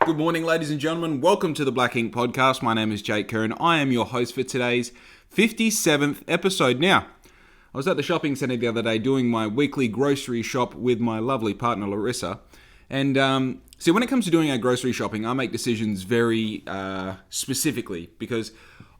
Good morning, ladies and gentlemen. Welcome to the BLXCK INK Podcast. My name is Jake Curran. I am your host for today's 57th episode. Now, I was at the shopping centre the other day doing my weekly grocery shop with my lovely partner, Larissa. And see, when it comes to doing our grocery shopping, I make decisions very specifically because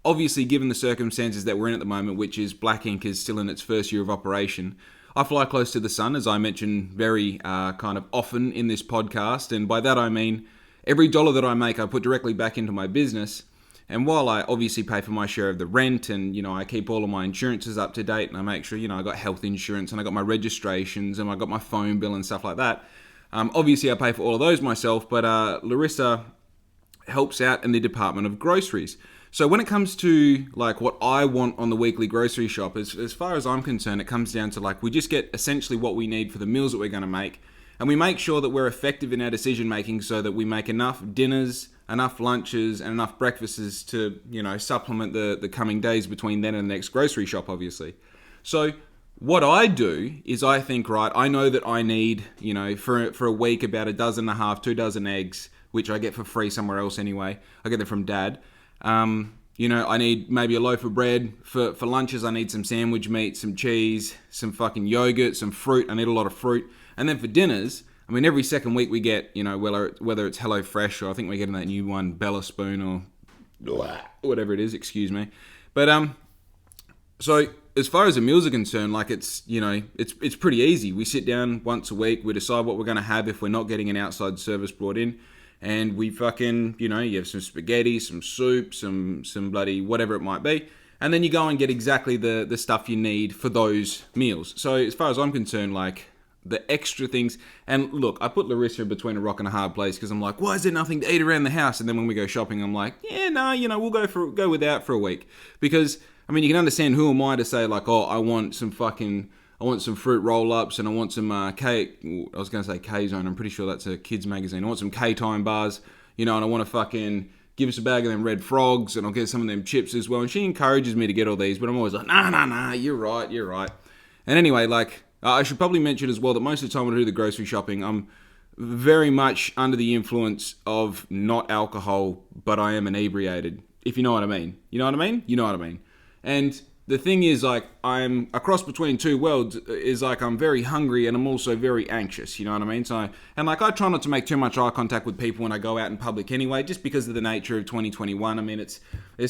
obviously, given the circumstances that we're in at the moment, which is BLXCK INK is still in its first year of operation, I fly close to the sun, as I mention very kind of often in this podcast. And by that I mean every dollar that I make, I put directly back into my business. And while I obviously pay for my share of the rent and, I keep all of my insurances up to date and I make sure, I got health insurance and I got my registrations and I got my phone bill and stuff like that. Obviously, I pay for all of those myself, but Larissa helps out in the department of groceries. So when it comes to like what I want on the weekly grocery shop, as far as I'm concerned, it comes down to like we just get essentially what we need for the meals that we're going to make. And we make sure that we're effective in our decision making so that we make enough dinners, enough lunches, and enough breakfasts to, supplement the coming days between then and the next grocery shop, obviously. So what I do is I think, right, I know that I need, for a week about 1.5 2 dozen eggs, which I get for free somewhere else anyway. I get them from Dad. I need maybe a loaf of bread. For lunches, I need some sandwich meat, some cheese, some fucking yogurt, some fruit. I need a lot of fruit. And then for dinners, every second week we get, whether it's Hello Fresh or I think we're getting that new one, Bella Spoon or whatever it is, excuse me. But, so as far as the meals are concerned, like it's pretty easy. We sit down once a week, we decide what we're going to have if we're not getting an outside service brought in. And we fucking, you have some spaghetti, some soup, some bloody whatever it might be. And then you go and get exactly the stuff you need for those meals. So as far as I'm concerned, like the extra things, and look, I put Larissa between a rock and a hard place because I'm like, why is there nothing to eat around the house? And then when we go shopping, I'm like, we'll go without for a week. Because, you can understand who am I to say like, I want some fruit roll-ups and I want some K-Zone. I'm pretty sure that's a kid's magazine. I want some K-Time bars, and I want to fucking give us a bag of them Red Frogs and I'll get some of them chips as well. And she encourages me to get all these, but I'm always like, nah, you're right. And anyway, like, I should probably mention as well that most of the time when I do the grocery shopping, I'm very much under the influence of not alcohol, but I am inebriated, if you know what I mean. You know what I mean? And the thing is, like, I'm a cross between two worlds. Is like I'm very hungry and I'm also very anxious. You know what I mean? So, and like I try not to make too much eye contact with people when I go out in public anyway, just because of the nature of 2021. It's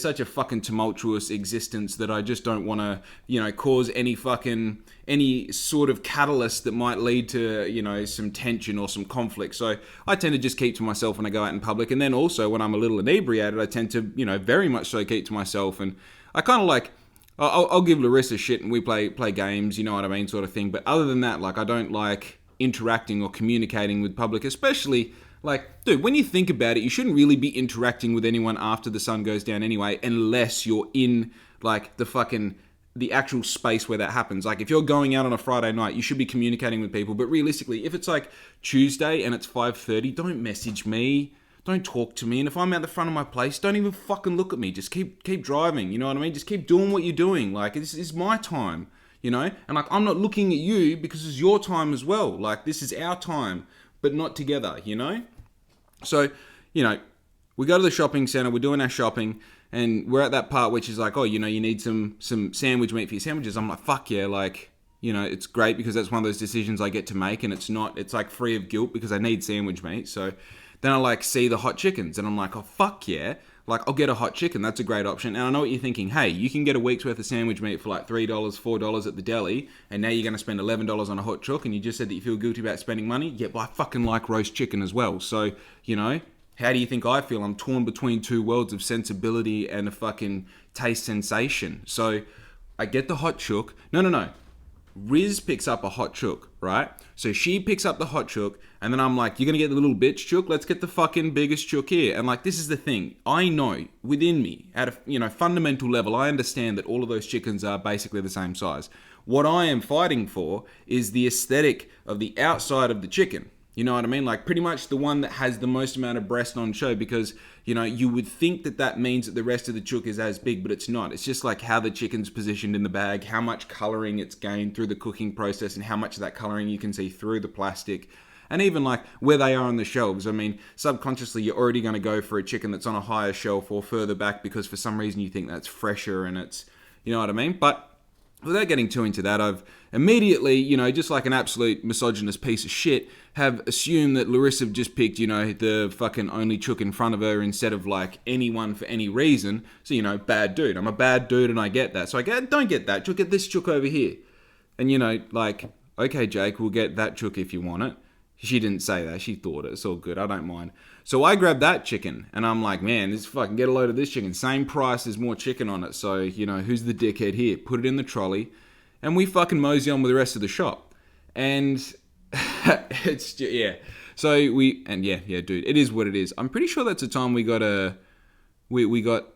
such a fucking tumultuous existence that I just don't want to, cause any sort of catalyst that might lead to, some tension or some conflict. So I tend to just keep to myself when I go out in public, and then also when I'm a little inebriated, I tend to, very much so keep to myself, and I kind of like. I'll give Larissa shit and we play games, you know what I mean, sort of thing. But other than that, like, I don't like interacting or communicating with public, especially, like, dude, when you think about it, you shouldn't really be interacting with anyone after the sun goes down anyway, unless you're in, like, the actual space where that happens. Like, if you're going out on a Friday night, you should be communicating with people. But realistically, if it's, like, Tuesday and it's 5:30, don't message me. Don't talk to me. And if I'm out the front of my place, don't even fucking look at me. Just keep driving. You know what I mean? Just keep doing what you're doing. Like, this is my time, And like, I'm not looking at you because it's your time as well. Like, this is our time, but not together, So, we go to the shopping center, we're doing our shopping, and we're at that part which is like, you need some sandwich meat for your sandwiches. I'm like, fuck yeah, like, it's great because that's one of those decisions I get to make, and it's like free of guilt because I need sandwich meat. So then I like see the hot chickens and I'm like, oh fuck yeah, like I'll get a hot chicken. That's a great option. And I know what you're thinking. Hey, you can get a week's worth of sandwich meat for like $3, $4 at the deli, and now you're going to spend $11 on a hot chook, and you just said that you feel guilty about spending money. Yeah, but I fucking like roast chicken as well. So, how do you think I feel? I'm torn between two worlds of sensibility and a fucking taste sensation. So I get the hot chook. No. Riz picks up a hot chook, right? So she picks up the hot chook, and then I'm like, you're going to get the little bitch chook? Let's get the fucking biggest chook here. And like, this is the thing. I know within me, at a fundamental level, I understand that all of those chickens are basically the same size. What I am fighting for is the aesthetic of the outside of the chicken. You know what I mean? Like, pretty much the one that has the most amount of breast on show, because, you would think that means that the rest of the chook is as big, but it's not. It's just like how the chicken's positioned in the bag, how much coloring it's gained through the cooking process, and how much of that coloring you can see through the plastic. And even like where they are on the shelves, I mean, subconsciously you're already going to go for a chicken that's on a higher shelf or further back because for some reason you think that's fresher and it's, you know what I mean? But without getting too into that, I've immediately, just like an absolute misogynist piece of shit, have assumed that Larissa just picked, the fucking only chook in front of her instead of like anyone for any reason. So, bad dude. I'm a bad dude and I get that. So I don't get that chook, get this chook over here. And, okay, Jake, we'll get that chook if you want it. She didn't say that. She thought it. It's all good. I don't mind. So I grabbed that chicken and I'm like, man, this fucking get a load of this chicken. Same price, there's more chicken on it. So, who's the dickhead here? Put it in the trolley and we fucking mosey on with the rest of the shop. And it's, yeah. So dude, it is what it is. I'm pretty sure that's the time we got we got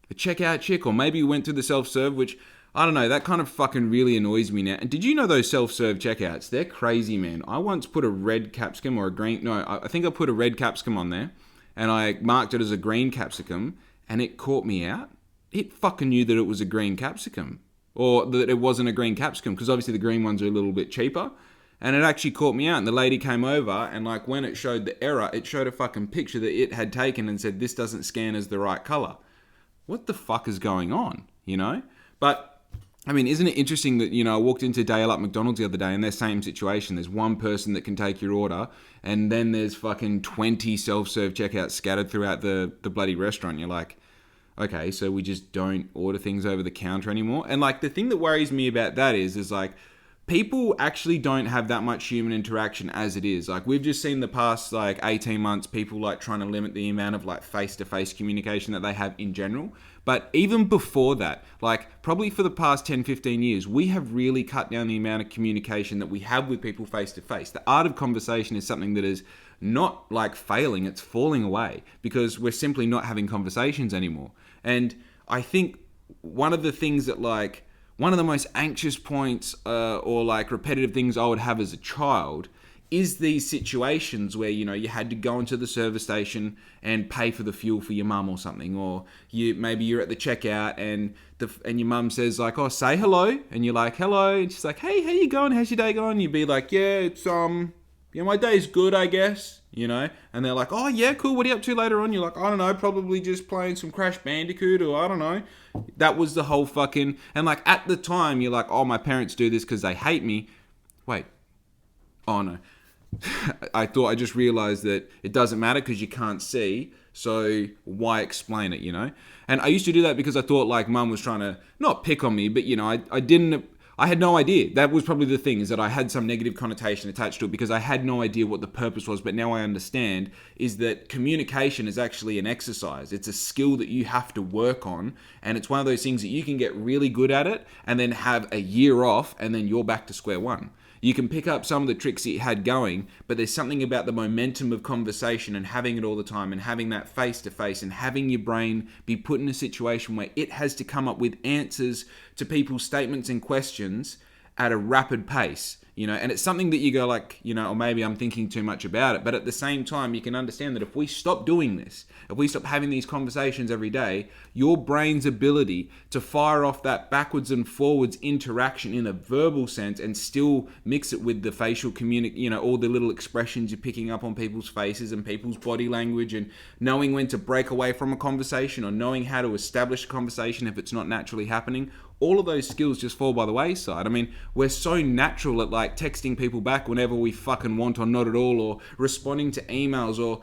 a checkout chick, or maybe we went through the self-serve, which I don't know, that kind of fucking really annoys me now. And did you know those self-serve checkouts? They're crazy, man. I once put a red capsicum or a green... No, I think I put a red capsicum on there. And I marked it as a green capsicum. And it caught me out. It fucking knew that it was a green capsicum. Or that it wasn't a green capsicum. Because obviously the green ones are a little bit cheaper. And it actually caught me out. And the lady came over. And like when it showed the error, it showed a fucking picture that it had taken and said, this doesn't scan as the right color. What the fuck is going on? But... I mean, isn't it interesting that, I walked into Dale up McDonald's the other day and their same situation. There's one person that can take your order and then there's fucking 20 self-serve checkouts scattered throughout the bloody restaurant. You're like, okay, so we just don't order things over the counter anymore. And like the thing that worries me about that is like people actually don't have that much human interaction as it is. Like we've just seen the past like 18 months, people like trying to limit the amount of like face-to-face communication that they have in general. But even before that, like probably for the past 10, 15 years, we have really cut down the amount of communication that we have with people face to face. The art of conversation is something that is not like failing, it's falling away because we're simply not having conversations anymore. And I think one of the things that like, one of the most anxious points or like repetitive things I would have as a child is these situations where, you had to go into the service station and pay for the fuel for your mum or something, or maybe you're at the checkout and your mum says like, oh, say hello, and you're like, hello, and she's like, hey, how you going? How's your day going? You'd be like, yeah, it's my day's good, I guess, and they're like, oh yeah, cool, what are you up to later on? You're like, I don't know, probably just playing some Crash Bandicoot, or I don't know. That was the whole fucking, and like at the time you're like, oh, my parents do this because they hate me. Wait, oh no. I just realized that it doesn't matter because you can't see, so why explain it, And I used to do that because I thought like mum was trying to not pick on me, but I had no idea. That was probably the thing, is that I had some negative connotation attached to it because I had no idea what the purpose was, but now I understand is that communication is actually an exercise. It's a skill that you have to work on, and it's one of those things that you can get really good at it and then have a year off and then you're back to square one. You can pick up some of the tricks that you had going, but there's something about the momentum of conversation and having it all the time and having that face-to-face and having your brain be put in a situation where it has to come up with answers to people's statements and questions at a rapid pace, and it's something that you go like, or maybe I'm thinking too much about it, but at the same time, you can understand that if we stop doing this, if we stop having these conversations every day, your brain's ability to fire off that backwards and forwards interaction in a verbal sense and still mix it with the facial all the little expressions you're picking up on people's faces and people's body language and knowing when to break away from a conversation or knowing how to establish a conversation if it's not naturally happening. All of those skills just fall by the wayside. I mean, we're so natural at like texting people back whenever we fucking want or not at all, or responding to emails, or,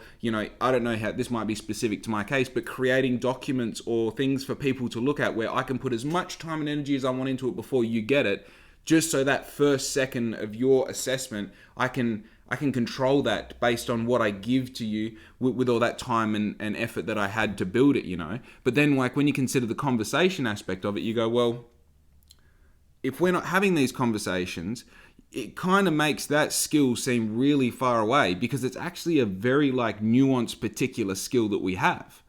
I don't know how, this might be specific to my case, but creating documents or things for people to look at where I can put as much time and energy as I want into it before you get it, just so that first second of your assessment, I can control that based on what I give to you with all that time and effort that I had to build it, But then like when you consider the conversation aspect of it, you go, well, if we're not having these conversations, it kind of makes that skill seem really far away because it's actually a very like nuanced particular skill that we have,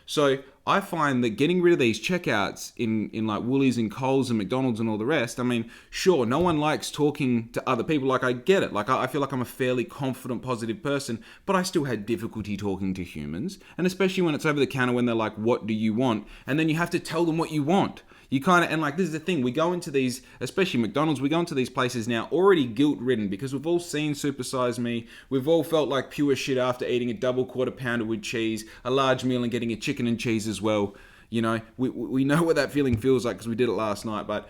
So I find that getting rid of these checkouts in like Woolies and Coles and McDonald's and all the rest, I mean, sure, no one likes talking to other people. Like, I get it. Like, I feel like I'm a fairly confident, positive person, but I still had difficulty talking to humans. And especially when it's over the counter when they're like, what do you want? And then you have to tell them what you want. You kind of, and like, this is the thing, we go into these, especially McDonald's, we go into these places now already guilt-ridden because we've all seen Super Size Me. We've all felt like pure shit after eating a double quarter pounder with cheese, a large meal, and getting a chicken and cheese as well. You know, we know what that feeling feels like because we did it last night, but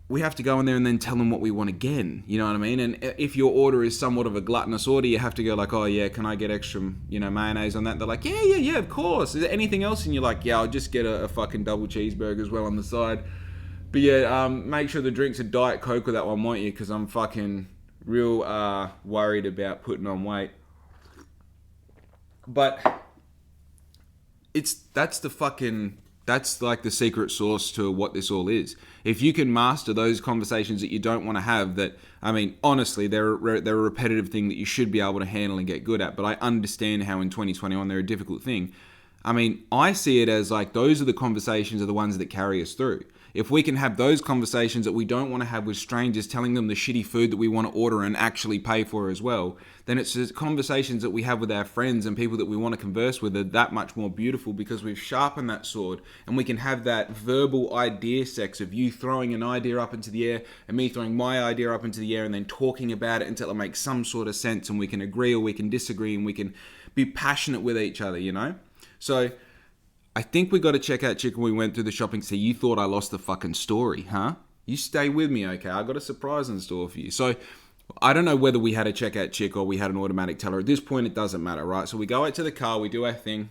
we have to go in there and then tell them what we want again. You know what I mean? And if your order is somewhat of a gluttonous order, you have to go like, oh yeah, can I get extra, mayonnaise on that? They're like, yeah, of course. Is there anything else? And you're like, yeah, I'll just get a fucking double cheeseburger as well on the side. But yeah, make sure the drink's a Diet Coke with that one, won't you? Because I'm fucking real worried about putting on weight. But that's like the secret sauce to what this all is. If you can master those conversations that you don't want to have, that, I mean, honestly, they're a repetitive thing that you should be able to handle and get good at. But I understand how in 2021 they're a difficult thing. I mean, I see it as like those are the conversations are the ones that carry us through. If we can have those conversations that we don't want to have with strangers, telling them the shitty food that we want to order and actually pay for as well, then it's just conversations that we have with our friends and people that we want to converse with are that much more beautiful because we've sharpened that sword and we can have that verbal idea sex of you throwing an idea up into the air and me throwing my idea up into the air and then talking about it until it makes some sort of sense and we can agree or we can disagree and we can be passionate with each other, you know? So I think we got to check out chicken. We went through the shopping. So you thought I lost the fucking story, huh? You stay with me, okay? I got a surprise in store for you. So I don't know whether we had a checkout chick or we had an automatic teller. At this point, it doesn't matter, right? So we go out to the car. We do our thing.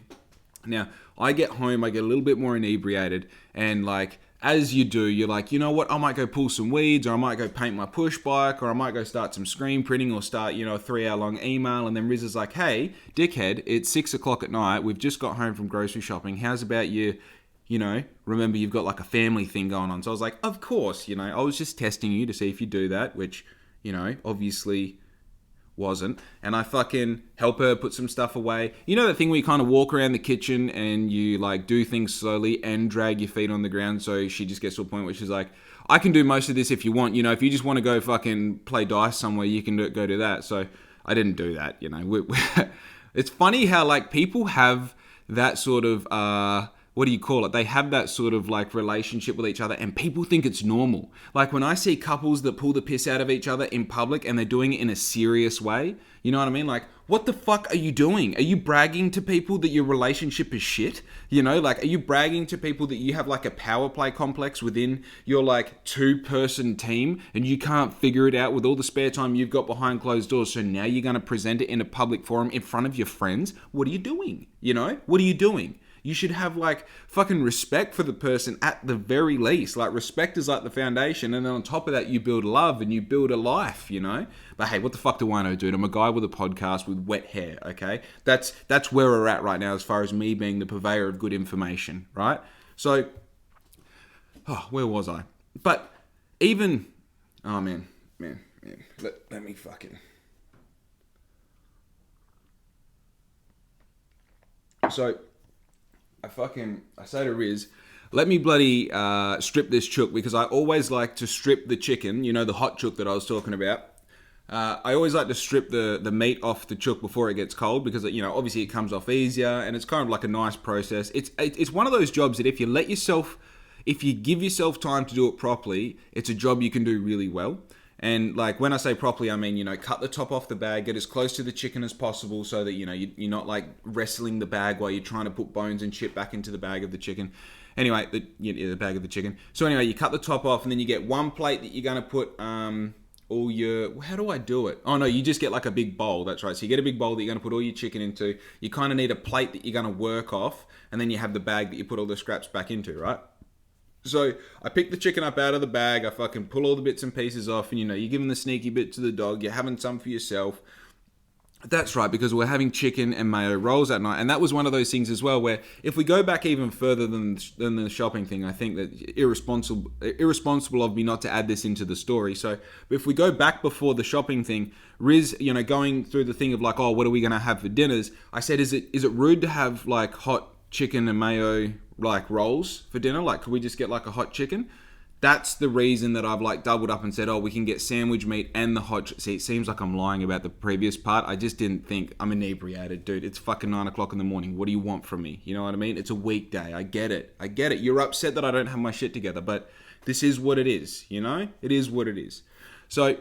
Now, I get home. I get a little bit more inebriated. And like, as you do, you're like, you know what? I might go pull some weeds, or I might go paint my push bike, or I might go start some screen printing, or start, a 3-hour-long email. And then Riz is like, hey, dickhead, it's 6 o'clock at night. We've just got home from grocery shopping. How's about you, remember you've got like a family thing going on. So I was like, of course, I was just testing you to see if you do that, which, obviously wasn't. And I fucking help her put some stuff away. You know that thing where you kind of walk around the kitchen and you like do things slowly and drag your feet on the ground, so she just gets to a point where she's like, I can do most of this if you want. If you just want to go fucking play dice somewhere, you can go do that. So I didn't do that. It's funny how like people have that sort of what do you call it? They have that sort of like relationship with each other and people think it's normal. Like when I see couples that pull the piss out of each other in public and they're doing it in a serious way, you know what I mean? Like, what the fuck are you doing? Are you bragging to people that your relationship is shit? Like, are you bragging to people that you have like a power play complex within your like 2-person team and you can't figure it out with all the spare time you've got behind closed doors? So now you're going to present it in a public forum in front of your friends? What are you doing? What are you doing? You should have like fucking respect for the person at the very least. Like respect is like the foundation, and then on top of that you build love and you build a life, But hey, what the fuck do I know, dude? I'm a guy with a podcast with wet hair, okay? That's where we're at right now as far as me being the purveyor of good information, right? So, where was I? But even, man, let me fucking. So, I say to Riz, let me bloody strip this chook, because I always like to strip the chicken, the hot chook that I was talking about. I always like to strip the meat off the chook before it gets cold, because obviously it comes off easier and it's kind of like a nice process. It's one of those jobs that if you give yourself time to do it properly, it's a job you can do really well. And like when I say properly, I mean, cut the top off the bag, get as close to the chicken as possible so that, you're not like wrestling the bag while you're trying to put bones and shit back into the bag of the chicken. Anyway, the bag of the chicken. So anyway, you cut the top off and then you get one plate that you're going to put all your... How do I do it? Oh no, you just get like a big bowl. That's right. So you get a big bowl that you're going to put all your chicken into. You kind of need a plate that you're going to work off. And then you have the bag that you put all the scraps back into, right? So I pick the chicken up out of the bag, I fucking pull all the bits and pieces off, and you're giving the sneaky bit to the dog, you're having some for yourself. That's right, because we're having chicken and mayo rolls that night. And that was one of those things as well where if we go back even further than the shopping thing, I think that irresponsible of me not to add this into the story. So if we go back before the shopping thing, Riz, going through the thing of like, oh, what are we going to have for dinners? I said, is it rude to have like hot chicken and mayo like rolls for dinner? Like, could we just get like a hot chicken? That's the reason that I've like doubled up and said, oh, we can get sandwich meat and the hot... See, it seems like I'm lying about the previous part. I just didn't think... I'm inebriated, dude. It's fucking 9 o'clock in the morning. What do you want from me? You know what I mean? It's a weekday. I get it. You're upset that I don't have my shit together, but this is what it is, you know? It is what it is. So,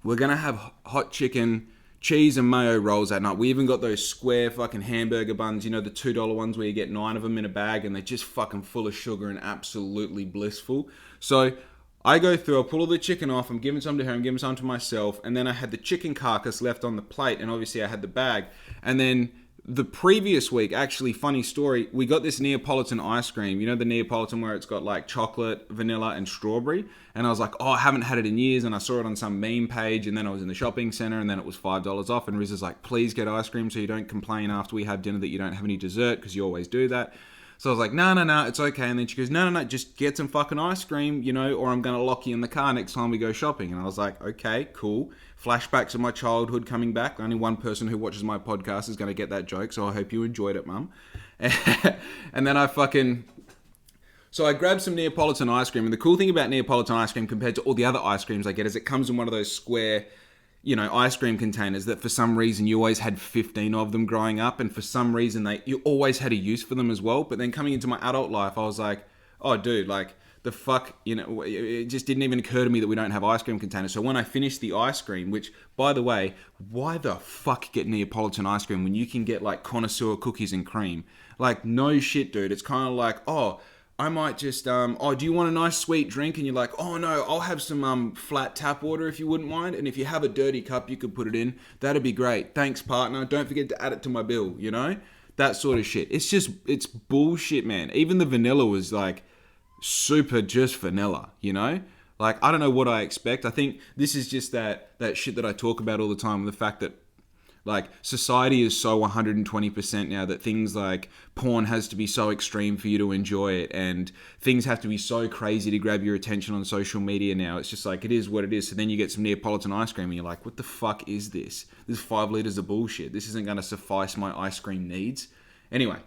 we're going to have hot chicken, cheese and mayo rolls that night. We even got those square fucking hamburger buns, you know, the $2 ones where you get 9 of them in a bag and they're just fucking full of sugar and absolutely blissful. So I go through, I pull all the chicken off, I'm giving some to her, I'm giving some to myself, and then I had the chicken carcass left on the plate, and obviously I had the bag. And then the previous week, actually, funny story, we got this Neapolitan ice cream. You know the Neapolitan where it's got like chocolate, vanilla, and strawberry? And I was like, oh, I haven't had it in years, and I saw it on some meme page, and then I was in the shopping center, and then it was $5 off, and Riz is like, please get ice cream so you don't complain after we have dinner that you don't have any dessert, because you always do that. So I was like, no, it's okay. And then she goes, no, just get some fucking ice cream, you know, or I'm going to lock you in the car next time we go shopping. And I was like, okay, cool. Flashbacks of my childhood coming back. Only one person who watches my podcast is going to get that joke, so I hope you enjoyed it, Mum. And then So I grabbed some Neapolitan ice cream. And the cool thing about Neapolitan ice cream compared to all the other ice creams I get is it comes in one of those square... you know, ice cream containers that for some reason you always had 15 of them growing up, and for some reason you always had a use for them as well. But then coming into my adult life, I was like, oh dude, like the fuck, you know, it just didn't even occur to me that we don't have ice cream containers. So when I finished the ice cream, which by the way, why the fuck get Neapolitan ice cream when you can get like connoisseur cookies and cream? Like no shit, dude. It's kind of like, oh, I might just, do you want a nice sweet drink? And you're like, oh no, I'll have some flat tap water if you wouldn't mind. And if you have a dirty cup, you could put it in. That'd be great. Thanks, partner. Don't forget to add it to my bill, you know? That sort of shit. It's bullshit, man. Even the vanilla was like super just vanilla, you know? Like, I don't know what I expect. I think this is just that shit that I talk about all the time, the fact that like society is so 120% now that things like porn has to be so extreme for you to enjoy it, and things have to be so crazy to grab your attention on social media now. It's just like, it is what it is. So then you get some Neapolitan ice cream and you're like, what the fuck is this? This is 5 liters of bullshit. This isn't going to suffice my ice cream needs. Anyway,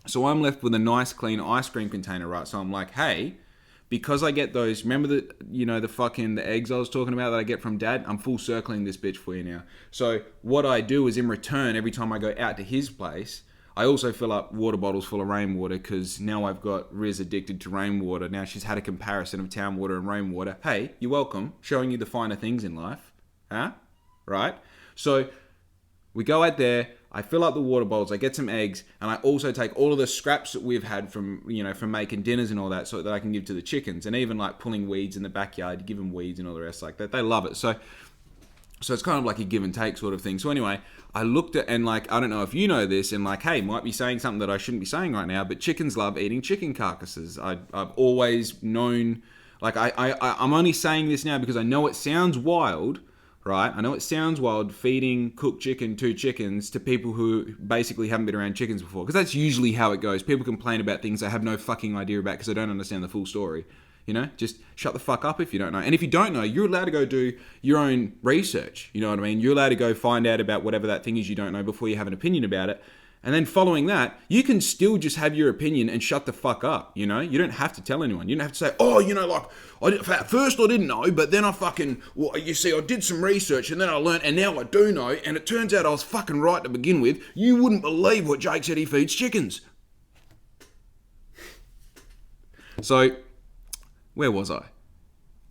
so I'm left with a nice clean ice cream container, right? So I'm like, hey, because I get those, remember the, you know, the eggs I was talking about that I get from Dad? I'm full circling this bitch for you now. So what I do is in return, every time I go out to his place, I also fill up water bottles full of rainwater, because now I've got Riz addicted to rainwater. Now she's had a comparison of town water and rainwater. Hey, you're welcome. Showing you the finer things in life. Huh? Right? So we go out there, I fill up the water bowls, I get some eggs, and I also take all of the scraps that we've had from making dinners and all that, so that I can give to the chickens, and even like pulling weeds in the backyard, give them weeds and all the rest like that. They love it. So it's kind of like a give and take sort of thing. So anyway, I looked at, and like, I don't know if you know this, and like, hey, might be saying something that I shouldn't be saying right now, but chickens love eating chicken carcasses. I've always known, like, I'm only saying this now because I know it sounds wild, right? I know it sounds wild feeding cooked chicken to chickens to people who basically haven't been around chickens before. Because that's usually how it goes. People complain about things they have no fucking idea about because they don't understand the full story. You know, just shut the fuck up if you don't know. And if you don't know, you're allowed to go do your own research. You know what I mean? You're allowed to go find out about whatever that thing is you don't know before you have an opinion about it. And then following that, you can still just have your opinion and shut the fuck up, you know? You don't have to tell anyone. You don't have to say, oh, you know, like, at first I didn't know, but then I you see, I did some research and then I learned, and now I do know, and it turns out I was fucking right to begin with. You wouldn't believe what Jake said he feeds chickens. So, where was I?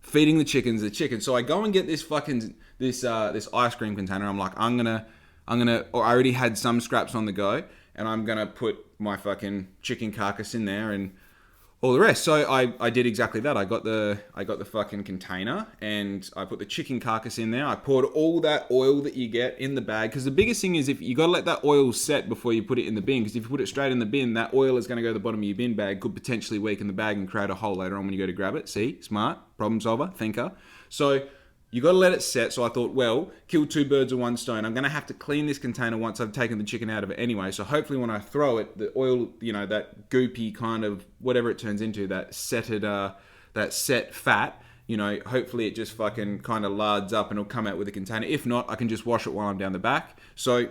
Feeding the chickens. So I go and get this ice cream container. I'm like, or I already had some scraps on the go, and I'm gonna put my fucking chicken carcass in there and all the rest. So I did exactly that. I got the fucking container and I put the chicken carcass in there. I poured all that oil that you get in the bag, because the biggest thing is if you gotta let that oil set before you put it in the bin, because if you put it straight in the bin, that oil is gonna go to the bottom of your bin bag, could potentially weaken the bag and create a hole later on when you go to grab it. See, smart, problem solver, thinker. So you got to let it set. So I thought, well, kill 2 birds with 1 stone. I'm going to have to clean this container once I've taken the chicken out of it anyway. So hopefully when I throw it, the oil, you know, that goopy kind of whatever it turns into, that set fat, you know, hopefully it just fucking kind of lards up and it'll come out with the container. If not, I can just wash it while I'm down the back. So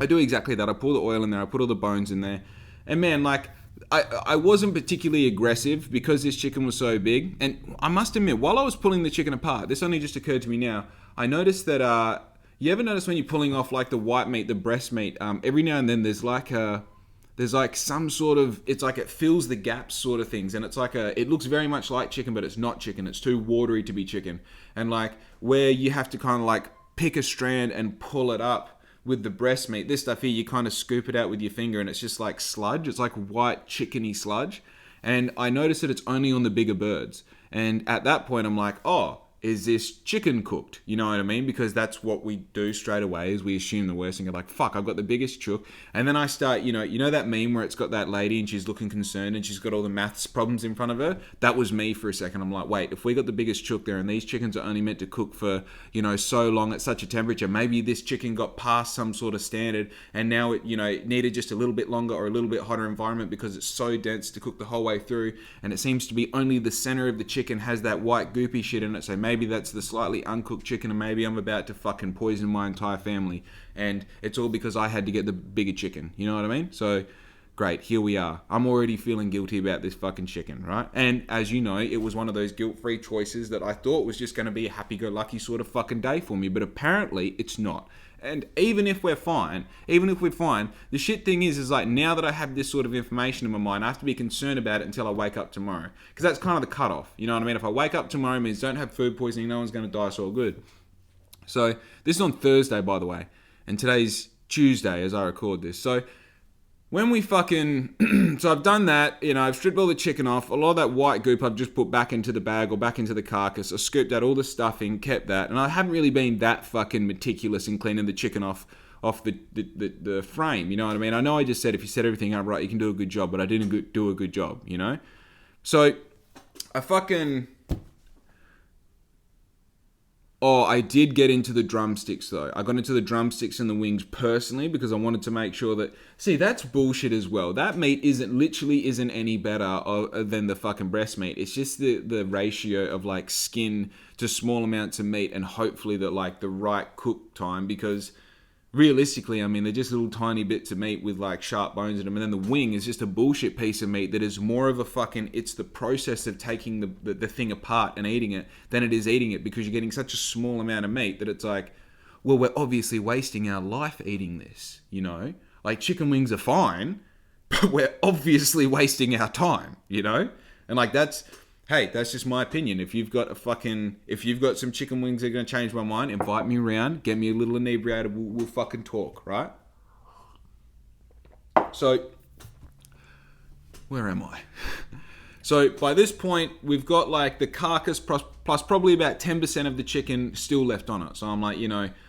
I do exactly that. I pour the oil in there. I put all the bones in there. And man, like, I wasn't particularly aggressive because this chicken was so big. And I must admit, while I was pulling the chicken apart, this only just occurred to me now, I noticed that, you ever notice when you're pulling off like the white meat, the breast meat, every now and then there's like some sort of, it's like it fills the gaps sort of things, and it's like it looks very much like chicken, but it's not chicken. It's too watery to be chicken. And like where you have to kind of like pick a strand and pull it up with the breast meat, this stuff here, you kind of scoop it out with your finger and it's just like sludge. It's like white chickeny sludge. And I noticed that it's only on the bigger birds. And at that point, I'm like, oh, is this chicken cooked? You know what I mean? Because that's what we do straight away, is we assume the worst and go like, fuck, I've got the biggest chook. And then I start, you know that meme where it's got that lady and she's looking concerned and she's got all the maths problems in front of her? That was me for a second. I'm like, wait, if we got the biggest chook there and these chickens are only meant to cook for, so long at such a temperature, maybe this chicken got past some sort of standard and now it, it needed just a little bit longer or a little bit hotter environment because it's so dense to cook the whole way through. And it seems to be only the center of the chicken has that white goopy shit in it. So maybe that's the slightly uncooked chicken and maybe I'm about to fucking poison my entire family. And it's all because I had to get the bigger chicken. You know what I mean? So, great, here we are. I'm already feeling guilty about this fucking chicken, right? And as you know, it was one of those guilt-free choices that I thought was just going to be a happy-go-lucky sort of fucking day for me. But apparently, it's not. And even if we're fine, the shit thing is like now that I have this sort of information in my mind, I have to be concerned about it until I wake up tomorrow. Because that's kind of the cutoff. You know what I mean? If I wake up tomorrow, it means don't have food poisoning, no one's going to die, it's all good. So this is on Thursday, by the way. And today's Tuesday as I record this. So when we fucking... so I've done that, I've stripped all the chicken off. A lot of that white goop I've just put back into the bag or back into the carcass. I scooped out all the stuffing, kept that. And I haven't really been that fucking meticulous in cleaning the chicken off the frame, you know what I mean? I know I just said if you set everything up right, you can do a good job, but I didn't do a good job, So I fucking... Oh, I did get into the drumsticks though. I got into the drumsticks and the wings personally because I wanted to make sure that... See, that's bullshit as well. That meat isn't any better than the fucking breast meat. It's just the ratio of like skin to small amounts of meat and hopefully the right cook time, because realistically, I mean, they're just little tiny bits of meat with like sharp bones in them. And then the wing is just a bullshit piece of meat that is more of a fucking... It's the process of taking the thing apart and eating it than it is eating it, because you're getting such a small amount of meat that it's like, well, we're obviously wasting our life eating this, Like chicken wings are fine, but we're obviously wasting our time, And like that's just my opinion. If you've got some chicken wings that are going to change my mind, invite me around, get me a little inebriated, we'll fucking talk, right? So, where am I? So, by this point, we've got like the carcass plus probably about 10% of the chicken still left on it. So I'm like,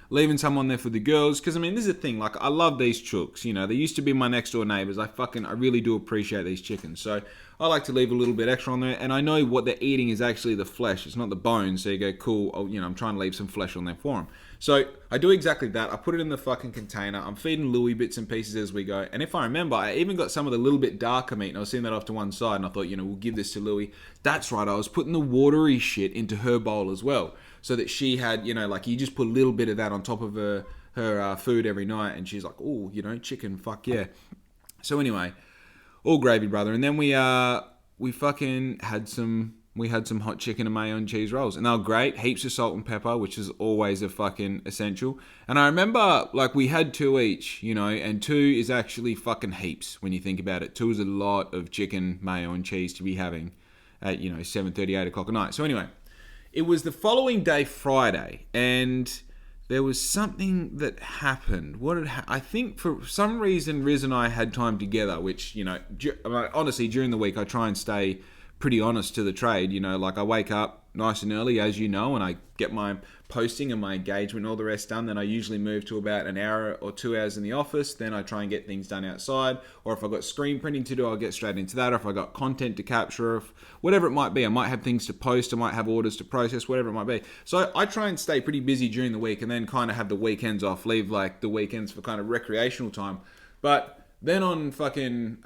leaving some on there for the girls. Because, I mean, this is the thing. Like, I love these chooks. They used to be my next door neighbors. I really do appreciate these chickens. So I like to leave a little bit extra on there. And I know what they're eating is actually the flesh. It's not the bones. So you go, cool. Oh, I'm trying to leave some flesh on there for them. So I do exactly that. I put it in the fucking container. I'm feeding Louie bits and pieces as we go. And if I remember, I even got some of the little bit darker meat. And I was seeing that off to one side. And I thought, we'll give this to Louie. That's right. I was putting the watery shit into her bowl as well. So that she had, like you just put a little bit of that on top of her food every night. And she's like, oh, chicken, fuck yeah. So anyway, all gravy, brother. And then we fucking had some hot chicken and mayo and cheese rolls. And they were great. Heaps of salt and pepper, which is always a fucking essential. And I remember, like, we had 2 each, and 2 is actually fucking heaps when you think about it. 2 is a lot of chicken, mayo and cheese to be having at, 7:30, 8 o'clock at night. So anyway, it was the following day, Friday, and there was something that happened. I think for some reason, Riz and I had time together, which, honestly, during the week, I try and stay pretty honest to the trade. Like I wake up nice and early, as you know, and I get my posting and my engagement and all the rest done. Then I usually move to about an hour or 2 hours in the office. Then I try and get things done outside. Or if I've got screen printing to do, I'll get straight into that. Or if I've got content to capture, whatever it might be. I might have things to post. I might have orders to process, whatever it might be. So I try and stay pretty busy during the week and then kind of have the weekends off. Leave like the weekends for kind of recreational time. But then on fucking...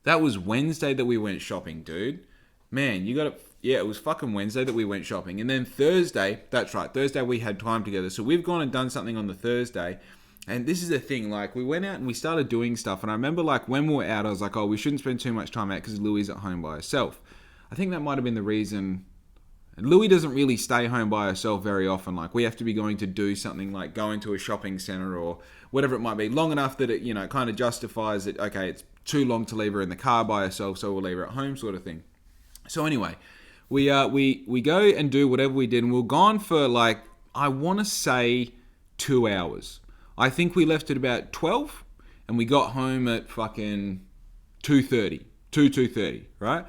That was Wednesday that we went shopping, dude. Man, it was fucking Wednesday that we went shopping. And then Thursday, that's right, Thursday we had time together. So we've gone and done something on the Thursday. And this is the thing, like, we went out and we started doing stuff. And I remember, like, when we were out, I was like, oh, we shouldn't spend too much time out because Louie's at home by herself. I think that might have been the reason. Louie doesn't really stay home by herself very often. Like, we have to be going to do something like go into a shopping centre or whatever it might be, long enough that it, you know, kind of justifies it. Okay, it's too long to leave her in the car by herself, so we'll leave her at home, sort of thing. So anyway, we go and do whatever we did, and we're gone for, like, I want to say 2 hours. I think we left at about 12, and we got home at fucking 2:30, right?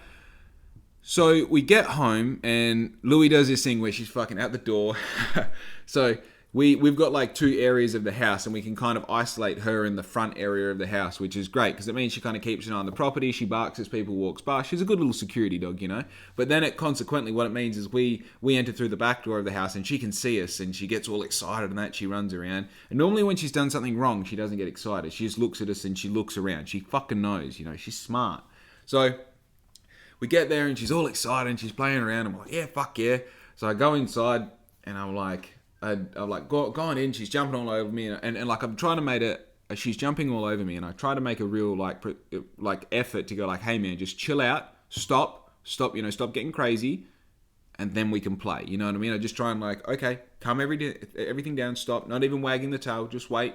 So we get home, and Louie does this thing where she's fucking out the door. So we've got like 2 areas of the house, and we can kind of isolate her in the front area of the house, which is great because it means she kind of keeps an eye on the property. She barks as people walks by. She's a good little security dog, you know. But then consequently what it means is we enter through the back door of the house, and she can see us, and she gets all excited and that she runs around. And normally when she's done something wrong, she doesn't get excited. She just looks at us and she looks around. She fucking knows, you know. She's smart. So we get there and she's all excited and she's playing around. I'm like, yeah, fuck yeah. So I go inside and I'm like, going in. She's jumping all over me and like I'm trying to make it. She's jumping all over me and I try to make a real like effort to go like, hey man, just chill out, stop, you know, stop getting crazy, and then we can play. You know what I mean? I just try and like, okay, calm everything down, stop, not even wagging the tail, just wait,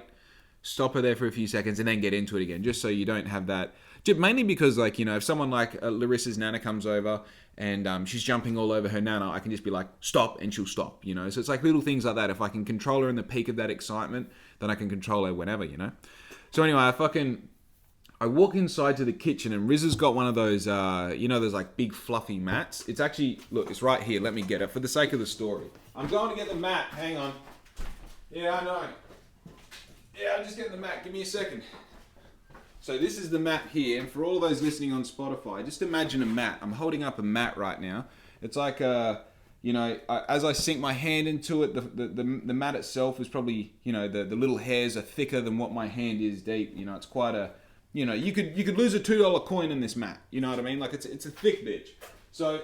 stop her there for a few seconds and then get into it again, just so you don't have that. Mainly because, like, you know, if someone like Larissa's nana comes over and she's jumping all over her nana, I can just be like, stop, and she'll stop, you know. So it's like little things like that. If I can control her in the peak of that excitement, then I can control her whenever, you know. So anyway, I walk inside to the kitchen and Riz has got one of those, you know, those like big fluffy mats. It's actually, look, it's right here. Let me get it for the sake of the story. I'm going to get the mat. Hang on. Yeah, I know. Yeah, I'm just getting the mat. Give me a second. So this is the mat here, and for all those listening on Spotify, just imagine a mat. I'm holding up a mat right now. It's like, you know, as I sink my hand into it, the mat itself is probably, you know, the little hairs are thicker than what my hand is deep. You know, it's quite a, you know, you could lose a $2 coin in this mat. You know what I mean? Like it's a thick bitch. So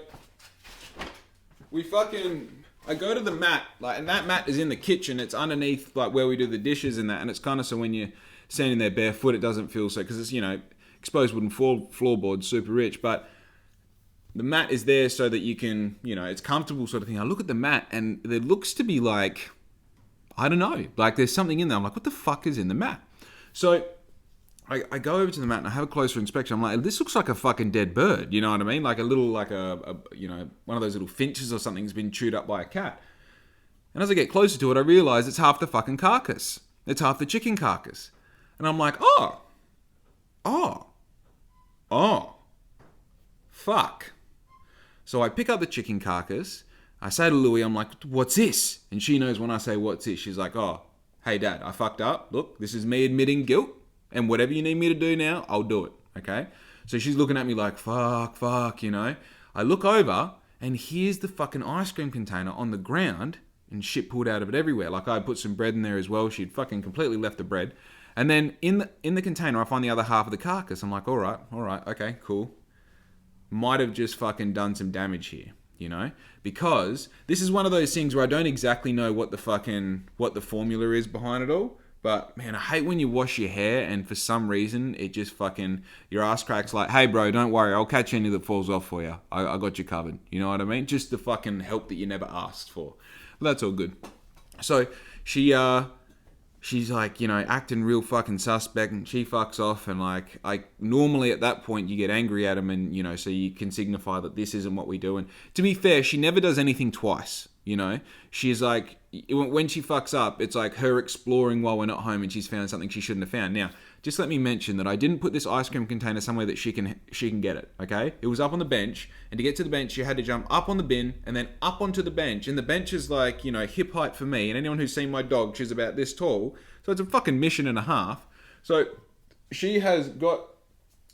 I go to the mat, like, and that mat is in the kitchen. It's underneath, like, where we do the dishes and that, and it's kind of so when you're standing there barefoot, it doesn't feel so, because it's, you know, exposed wooden floorboards, super rich, but the mat is there so that you can, you know, it's comfortable sort of thing. I look at the mat and there looks to be like, I don't know, like there's something in there. I'm like, what the fuck is in the mat? So I go over to the mat and I have a closer inspection. I'm like, this looks like a fucking dead bird, you know what I mean? Like a little, like a you know, one of those little finches or something's been chewed up by a cat. And as I get closer to it, I realize it's half the fucking carcass. It's half the chicken carcass. And I'm like, fuck. So I pick up the chicken carcass. I say to Louie, I'm like, what's this? And she knows when I say what's this. She's like, oh, hey dad, I fucked up. Look, this is me admitting guilt. And whatever you need me to do now, I'll do it. Okay? So she's looking at me like, fuck, you know. I look over and here's the fucking ice cream container on the ground and shit pulled out of it everywhere. Like I put some bread in there as well. She'd fucking completely left the bread. And then in the container, I find the other half of the carcass. I'm like, all right, okay, cool. Might have just fucking done some damage here, you know? Because this is one of those things where I don't exactly know what the formula is behind it all. But man, I hate when you wash your hair and for some reason it just fucking, your ass cracks like, hey bro, don't worry, I'll catch any that falls off for you. I got you covered. You know what I mean? Just the fucking help that you never asked for. But that's all good. So she's like, you know, acting real fucking suspect and she fucks off and like, normally at that point you get angry at him and, you know, so you can signify that this isn't what we do. And to be fair, she never does anything twice, you know? She's like, when she fucks up, it's like her exploring while we're not home and she's found something she shouldn't have found. Now, just let me mention that I didn't put this ice cream container somewhere that she can get it, okay? It was up on the bench, and to get to the bench, you had to jump up on the bin and then up onto the bench. And the bench is like, you know, hip height for me. And anyone who's seen my dog, she's about this tall. So it's a fucking mission and a half. So she has got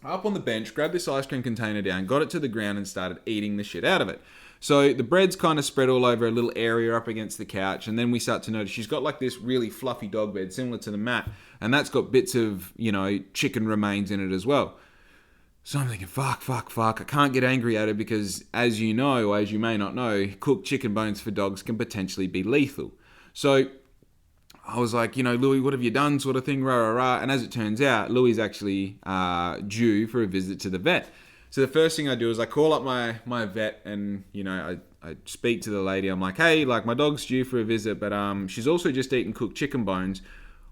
up on the bench, grabbed this ice cream container down, got it to the ground and started eating the shit out of it. So the bread's kind of spread all over a little area up against the couch. And then we start to notice she's got like this really fluffy dog bed similar to the mat. And that's got bits of, you know, chicken remains in it as well. So I'm thinking, fuck. I can't get angry at her because, as you know, or as you may not know, cooked chicken bones for dogs can potentially be lethal. So I was like, Louis, what have you done, sort of thing, rah, rah, rah. And as it turns out, Louis is actually due for a visit to the vet. So the first thing I do is I call up my vet and, I speak to the lady. I'm like, hey, like my dog's due for a visit, but she's also just eaten cooked chicken bones.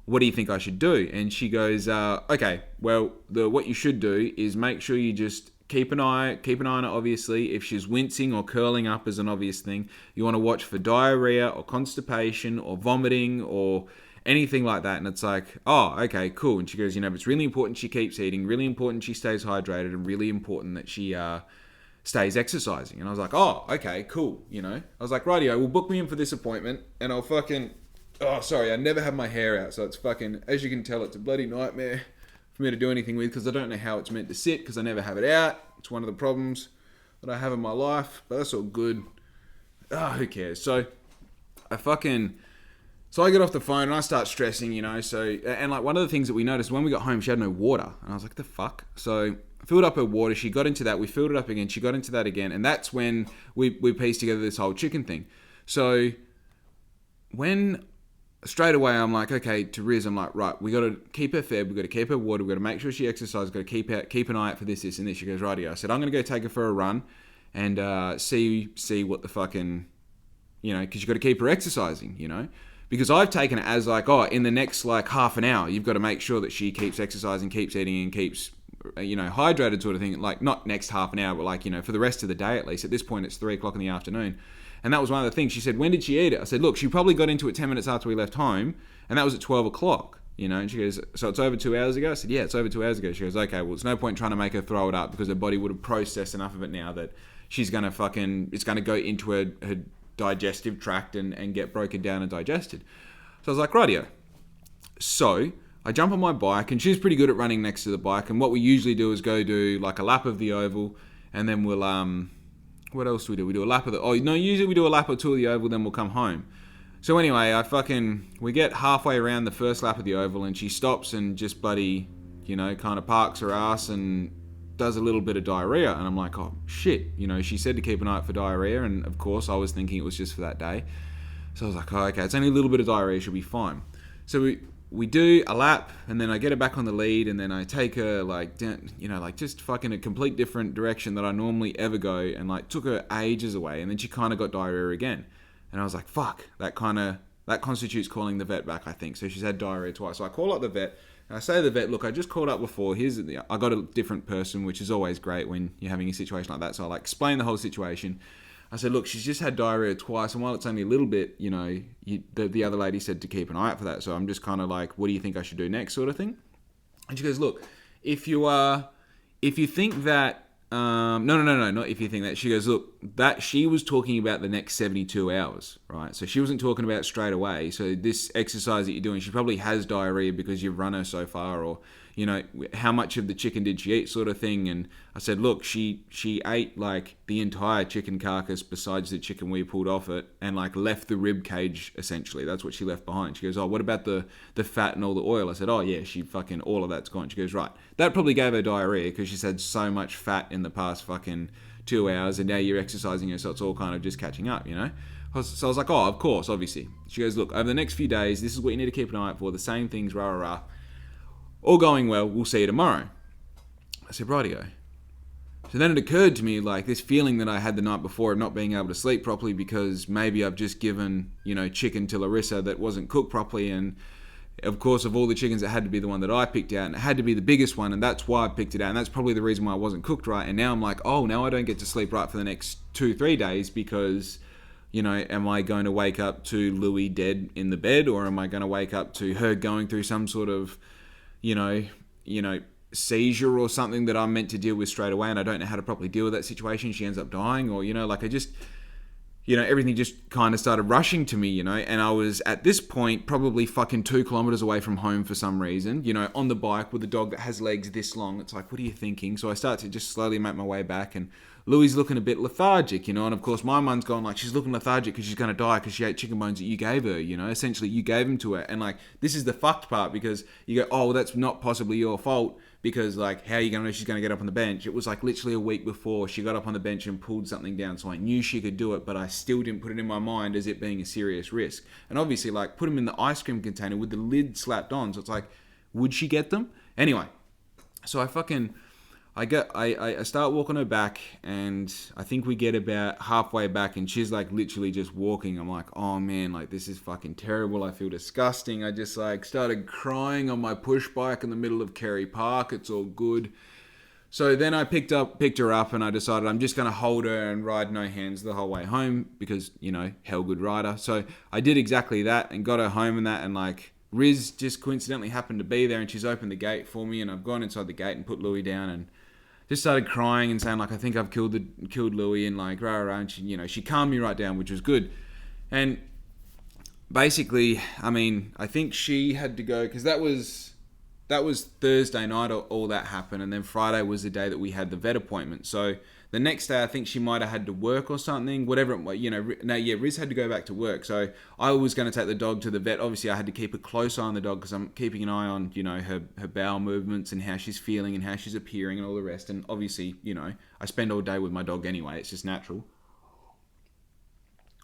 What do you think I should do? And she goes, okay, well, what you should do is make sure you just keep an eye on it, obviously. If she's wincing or curling up is an obvious thing. You want to watch for diarrhea or constipation or vomiting or anything like that. And it's like, oh, okay, cool. And she goes, but it's really important she keeps eating, really important she stays hydrated, and really important that she stays exercising. And I was like, oh, okay, cool. I was like, rightio, well, book me in for this appointment and I'll fucking... Oh, sorry, I never have my hair out, so it's fucking... As you can tell, it's a bloody nightmare for me to do anything with because I don't know how it's meant to sit because I never have it out. It's one of the problems that I have in my life, but that's all good. Who cares? So I get off the phone and I start stressing, and like one of the things that we noticed when we got home, she had no water. And I was like, the fuck? So I filled up her water. She got into that. We filled it up again. She got into that again. And that's when we pieced together this whole chicken thing. So when straight away I'm like, okay, to Riz, I'm like, right, we got to keep her fed. We got to keep her water. We got to make sure she exercises. Got to keep an eye out for this, and this. She goes, rightio. I said, I'm going to go take her for a run and see what the fucking, because you got to keep her exercising, Because I've taken it as like, oh, in the next like half an hour, you've got to make sure that she keeps exercising, keeps eating, and keeps, hydrated sort of thing. Like not next half an hour, but like, for the rest of the day at least. At this point, it's 3:00 in the afternoon. And that was one of the things. She said, when did she eat it? I said, look, she probably got into it 10 minutes after we left home. And that was at 12:00, And she goes, so it's over 2 hours ago? I said, yeah, it's over 2 hours ago. She goes, okay, well, it's no point trying to make her throw it up because her body would have processed enough of it now that she's going to it's going to go into her digestive tract and get broken down and digested. So I was like, rightio. So I jump on my bike and she's pretty good at running next to the bike. And what we usually do is go do like a lap of the oval and then we'll, what else do we do? We do a lap of usually we do a lap or two of the oval, then we'll come home. So anyway, we get halfway around the first lap of the oval and she stops and just bloody, kind of parks her ass and does a little bit of diarrhea. And I'm like, oh shit, she said to keep an eye out for diarrhea. And of course I was thinking it was just for that day. So I was like, oh, okay, it's only a little bit of diarrhea, she'll be fine. So we do a lap and then I get her back on the lead and then I take her like down, just fucking a complete different direction that I normally ever go and like took her ages away and then she kind of got diarrhea again. And I was like, fuck, that constitutes calling the vet back, I think. So she's had diarrhea twice. So I call up the vet and I say to the vet, look, I just called up before. I got a different person, which is always great when you're having a situation like that. So I like explain the whole situation. I said, look, she's just had diarrhea twice, and while it's only a little bit, the other lady said to keep an eye out for that. So I'm just kind of like, what do you think I should do next, sort of thing? And she goes, look, if you think that, not if you think that. She goes, look, that she was talking about the next 72 hours, right? So she wasn't talking about straight away. So this exercise that you're doing, she probably has diarrhea because you've run her so far, or how much of the chicken did she eat, sort of thing. And I said, look, she ate like the entire chicken carcass besides the chicken we pulled off it and like left the rib cage, essentially. That's what she left behind. She goes, oh, what about the fat and all the oil? I said, oh yeah, she fucking, all of that's gone. She goes, right. That probably gave her diarrhea because she's had so much fat in the past fucking 2 hours and now you're exercising her, so it's all kind of just catching up, So I was like, oh, of course, obviously. She goes, look, over the next few days, this is what you need to keep an eye out for. The same things, rah, rah, rah. All going well, we'll see you tomorrow. I said, rightio. So then it occurred to me, like, this feeling that I had the night before of not being able to sleep properly because maybe I've just given, chicken to Larissa that wasn't cooked properly. And, of course, of all the chickens, it had to be the one that I picked out. And it had to be the biggest one, and that's why I picked it out. And that's probably the reason why I wasn't cooked right. And now I'm like, oh, now I don't get to sleep right for the next 2-3 days because... am I going to wake up to Louis dead in the bed, or am I going to wake up to her going through some sort of, seizure or something that I'm meant to deal with straight away and I don't know how to properly deal with that situation? She ends up dying, or, I just, everything just kind of started rushing to me, and I was at this point probably fucking 2 kilometers away from home for some reason, on the bike with a dog that has legs this long. It's like, what are you thinking? So I start to just slowly make my way back, and Louis looking a bit lethargic, and of course my mind's going like, she's looking lethargic because she's going to die because she ate chicken bones that you gave her, essentially you gave them to her. And like, this is the fucked part because you go, oh, well, that's not possibly your fault because like, how are you going to know she's going to get up on the bench? It was like literally a week before she got up on the bench and pulled something down. So I knew she could do it, but I still didn't put it in my mind as it being a serious risk. And obviously, like, put them in the ice cream container with the lid slapped on. So it's like, would she get them? Anyway, so I start walking her back, and I think we get about halfway back, and she's like literally just walking. I'm like, oh man, like this is fucking terrible. I feel disgusting. I just like started crying on my push bike in the middle of Kerry Park. It's all good. So then I picked her up, and I decided I'm just going to hold her and ride no hands the whole way home because, you know, hell good rider. So I did exactly that and got her home and that, and like Riz just coincidentally happened to be there, and she's opened the gate for me, and I've gone inside the gate and put Louie down and just started crying and saying like, I think I've killed Louie, and like rah rah, and she, you know, she calmed me right down, which was good. And basically, I mean, I think she had to go because that was Thursday night all that happened, and then Friday was the day that we had the vet appointment. So the next day, I think she might have had to work or something, whatever. You know, Riz had to go back to work. So I was going to take the dog to the vet. Obviously, I had to keep a close eye on the dog because I'm keeping an eye on, you know, her bowel movements and how she's feeling and how she's appearing and all the rest. And obviously, you know, I spend all day with my dog anyway. It's just natural.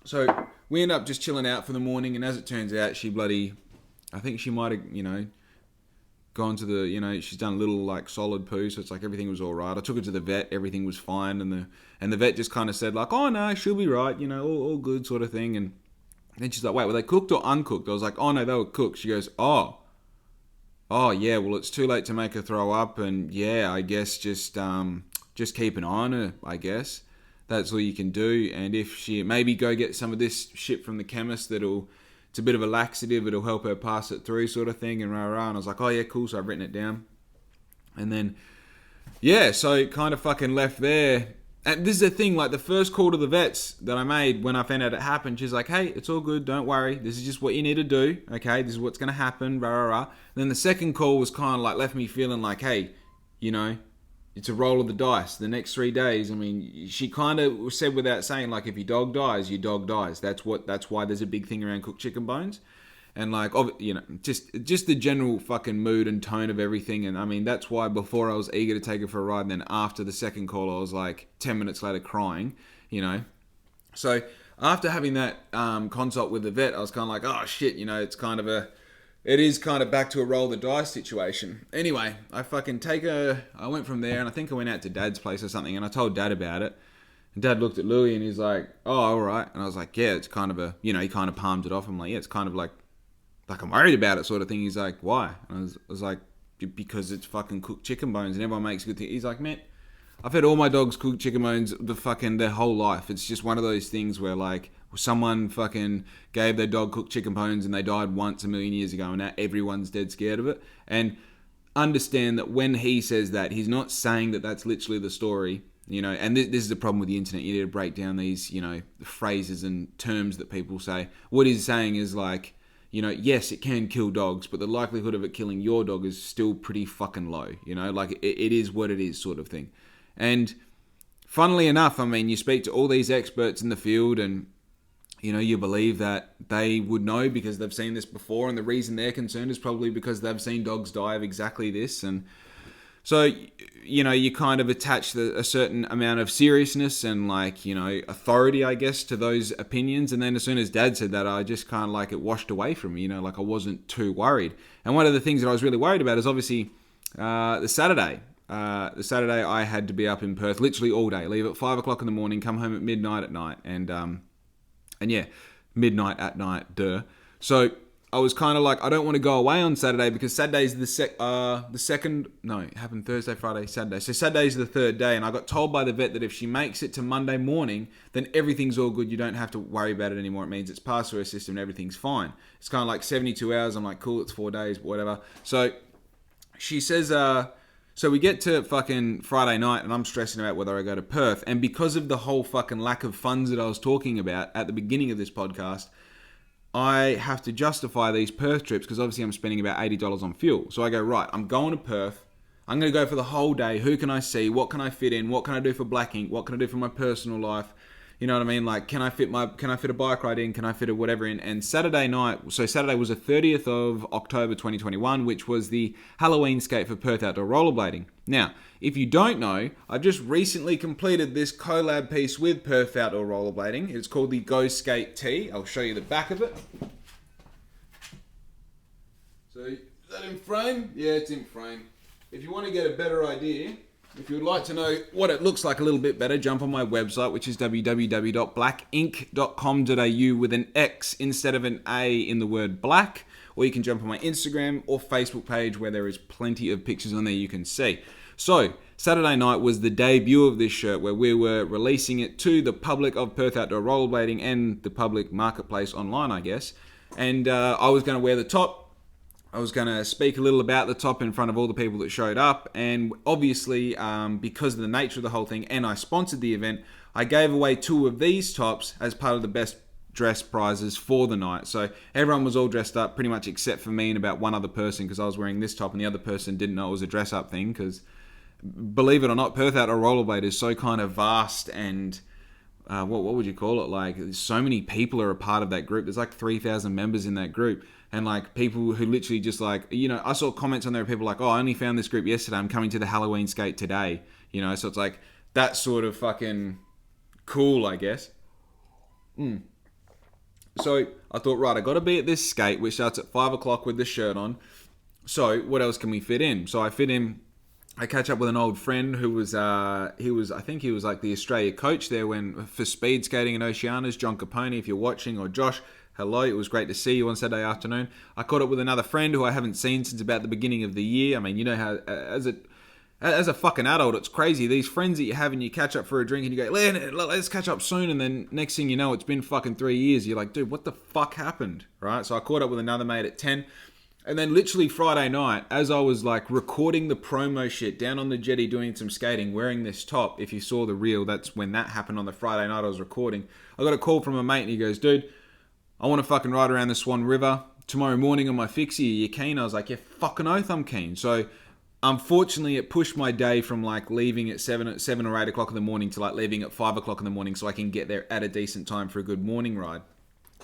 So we end up just chilling out for the morning. And as it turns out, I think she might have, you know, gone to the, you know, she's done a little like solid poo, so it's like everything was all right. I took her to the vet, everything was fine, and the vet just kind of said like, oh no, she'll be right, you know, all good sort of thing. And then she's like, wait, were they cooked or uncooked? I was like, oh no, they were cooked. She goes, oh yeah, well it's too late to make her throw up, and yeah, I guess just keep an eye on her, I guess. That's all you can do. And if she maybe go get some of this shit from the chemist it's a bit of a laxative, it'll help her pass it through sort of thing, and rah rah. And I was like, oh yeah, cool. So I've written it down. And then, yeah, so kind of fucking left there. And this is the thing, like the first call to the vets that I made when I found out it happened, she's like, hey, it's all good, don't worry. This is just what you need to do, okay? This is what's going to happen, rah rah rah. And then the second call was kind of like, left me feeling like, hey, you know, it's a roll of the dice. The next 3 days, I mean, she kind of said without saying, like, if your dog dies, your dog dies. That's why there's a big thing around cooked chicken bones. And, like, you know, just the general fucking mood and tone of everything. And, I mean, that's why before I was eager to take her for a ride, and then after the second call, I was, like, 10 minutes later crying, you know. So, after having that consult with the vet, I was kind of like, oh, shit, you know, it is kind of back to a roll the dice situation. Anyway, I went from there, and I think I went out to Dad's place or something, and I told Dad about it. And Dad looked at Louie, and he's like, oh, all right. And I was like, yeah, it's kind of he kind of palmed it off. I'm like, yeah, it's kind of like I'm worried about it sort of thing. He's like, why? And I was like, because it's fucking cooked chicken bones, and everyone makes good things. He's like, man, I've had all my dogs cooked chicken bones their whole life. It's just one of those things where like someone fucking gave their dog cooked chicken bones and they died once a million years ago, and now everyone's dead scared of it. And understand that when he says that, he's not saying that that's literally the story, you know. And this is the problem with the internet. You need to break down these, you know, phrases and terms that people say. What he's saying is like, you know, yes, it can kill dogs, but the likelihood of it killing your dog is still pretty fucking low, you know. Like it is what it is sort of thing. And funnily enough, I mean, you speak to all these experts in the field, and you know, you believe that they would know because they've seen this before, and the reason they're concerned is probably because they've seen dogs die of exactly this. And so, you know, you kind of attach a certain amount of seriousness and like, you know, authority, I guess, to those opinions. And then as soon as Dad said that, I just kind of like it washed away from me, you know, like I wasn't too worried. And one of the things that I was really worried about is obviously the Saturday. The Saturday I had to be up in Perth literally all day, leave at 5 o'clock in the morning, come home at midnight at night, and yeah, midnight at night, duh. So I was kind of like, I don't want to go away on Saturday because Saturday's the second, no, it happened Thursday, Friday, Saturday. So Saturday's the third day, and I got told by the vet that if she makes it to Monday morning, then everything's all good. You don't have to worry about it anymore. It means it's passed through her system and everything's fine. It's kind of like 72 hours. I'm like, cool, it's 4 days, whatever. So she says, so we get to fucking Friday night, and I'm stressing about whether I go to Perth. And because of the whole fucking lack of funds that I was talking about at the beginning of this podcast, I have to justify these Perth trips because obviously I'm spending about $80 on fuel. So I go, right, I'm going to Perth. I'm going to go for the whole day. Who can I see? What can I fit in? What can I do for Black Ink? What can I do for my personal life? You know what I mean? Like, can I fit a bike ride in? Can I fit a whatever in? And Saturday night, so Saturday was the 30th of October 2021, which was the Halloween skate for Perth Outdoor Rollerblading. Now, if you don't know, I've just recently completed this collab piece with Perth Outdoor Rollerblading. It's called the Go Skate Tee. I'll show you the back of it. So, is that in frame? Yeah, it's in frame. If you want to get a better idea, if you would like to know what it looks like a little bit better, jump on my website, which is www.blackink.com.au with an X instead of an A in the word black. Or you can jump on my Instagram or Facebook page where there is plenty of pictures on there you can see. So, Saturday night was the debut of this shirt where we were releasing it to the public of Perth Outdoor Rollerblading and the public marketplace online, I guess. And I was going to wear the top. I was going to speak a little about the top in front of all the people that showed up, and obviously because of the nature of the whole thing, and I sponsored the event, I gave away 2 of these tops as part of the best dress prizes for the night. So everyone was all dressed up pretty much except for me and about one other person, because I was wearing this top and the other person didn't know it was a dress up thing, because believe it or not, Perth Outdoor Rollerblade is so kind of vast and what would you call it? Like, so many people are a part of that group. There's like 3,000 members in that group. And like people who literally just like, you know, I saw comments on there of people like, oh, I only found this group yesterday. I'm coming to the Halloween skate today. You know, so it's like that sort of fucking cool, I guess. So I thought, right, I got to be at this skate, which starts at 5 o'clock with the shirt on. So what else can we fit in? So I fit in. I catch up with an old friend who was, I think he was like the Australia coach there for speed skating in Oceanias, John Capone, if you're watching, or Josh. Hello, it was great to see you on Saturday afternoon. I caught up with another friend who I haven't seen since about the beginning of the year. I mean, you know how, as a fucking adult, it's crazy. These friends that you have and you catch up for a drink and you go, let's catch up soon. And then next thing you know, it's been fucking 3 years. You're like, dude, what the fuck happened? Right? So I caught up with another mate at 10. And then literally Friday night, as I was like recording the promo shit down on the jetty doing some skating, wearing this top, if you saw the reel, that's when that happened on the Friday night I was recording. I got a call from a mate and he goes, dude, I want to fucking ride around the Swan River tomorrow morning on my fixie. Are you keen? I was like, yeah, fucking oath, I'm keen. So unfortunately, it pushed my day from like leaving at 7 or 8 o'clock in the morning to like leaving at 5 o'clock in the morning so I can get there at a decent time for a good morning ride.